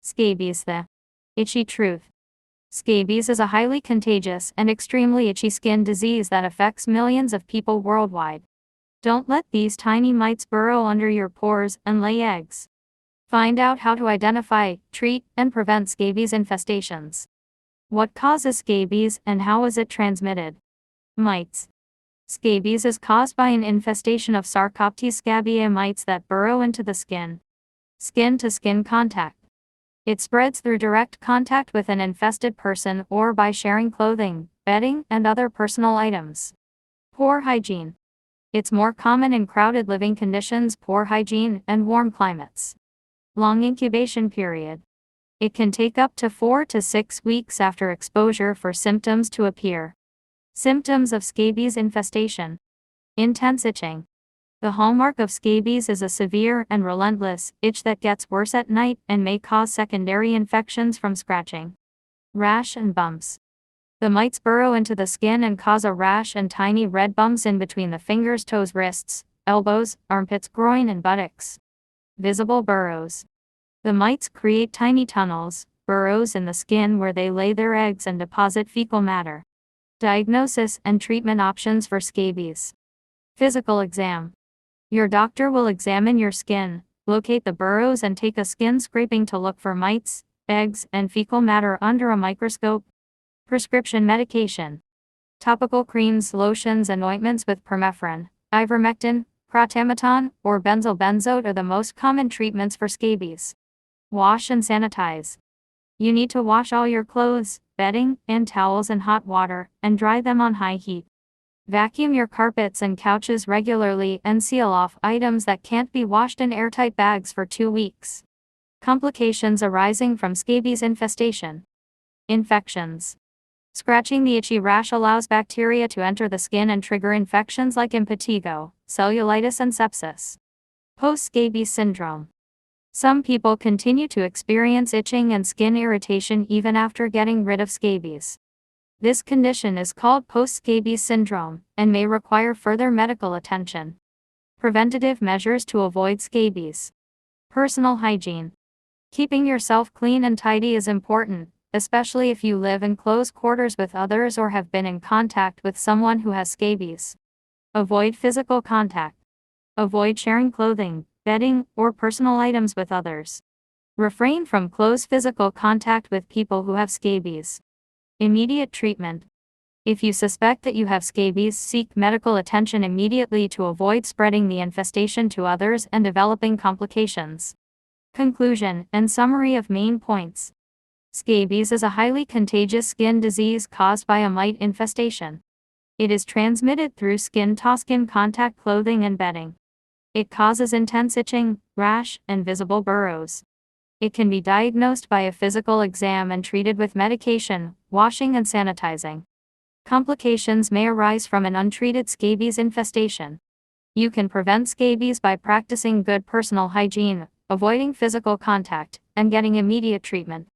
Scabies. The itchy truth. Scabies is a highly contagious and extremely itchy skin disease that affects millions of people worldwide. Don't let these tiny mites burrow under your pores and lay eggs. Find out how to identify, treat, and prevent scabies infestations. What causes scabies and how is it transmitted? Mites. Scabies is caused by an infestation of Sarcoptes scabiei mites that burrow into the skin. Skin-to-skin contact. It spreads through direct contact with an infested person or by sharing clothing, bedding, and other personal items. Poor hygiene. It's more common in crowded living conditions, poor hygiene, and warm climates. Long incubation period. It can take up to 4 to 6 weeks after exposure for symptoms to appear. Symptoms of scabies infestation. Intense itching. The hallmark of scabies is a severe and relentless itch that gets worse at night and may cause secondary infections from scratching. Rash and bumps. The mites burrow into the skin and cause a rash and tiny red bumps in between the fingers, toes, wrists, elbows, armpits, groin, and buttocks. Visible burrows. The mites create tiny tunnels, burrows in the skin where they lay their eggs and deposit fecal matter. Diagnosis and treatment options for scabies. Physical exam. Your doctor will examine your skin, locate the burrows, and take a skin scraping to look for mites, eggs, and fecal matter under a microscope. Prescription medication. Topical creams, lotions, and ointments with permethrin, ivermectin, protamidone, or benzoate are the most common treatments for scabies. Wash and sanitize. You need to wash all your clothes, bedding, and towels in hot water, and dry them on high heat. Vacuum your carpets and couches regularly and seal off items that can't be washed in airtight bags for 2 weeks. Complications arising from scabies infestation. Infections. Scratching the itchy rash allows bacteria to enter the skin and trigger infections like impetigo, cellulitis, and sepsis. Post-scabies syndrome. Some people continue to experience itching and skin irritation even after getting rid of scabies. This condition is called post-scabies syndrome and may require further medical attention. Preventative measures to avoid scabies. Personal hygiene. Keeping yourself clean and tidy is important, especially if you live in close quarters with others or have been in contact with someone who has scabies. Avoid physical contact. Avoid sharing clothing, bedding, or personal items with others. Refrain from close physical contact with people who have scabies. Immediate treatment. If you suspect that you have scabies, seek medical attention immediately to avoid spreading the infestation to others and developing complications. Conclusion and summary of main points. Scabies is a highly contagious skin disease caused by a mite infestation. It is transmitted through skin-to-skin contact, clothing, and bedding. It causes intense itching, rash, and visible burrows. It can be diagnosed by a physical exam and treated with medication, washing, and sanitizing. Complications may arise from an untreated scabies infestation. You can prevent scabies by practicing good personal hygiene, avoiding physical contact, and getting immediate treatment.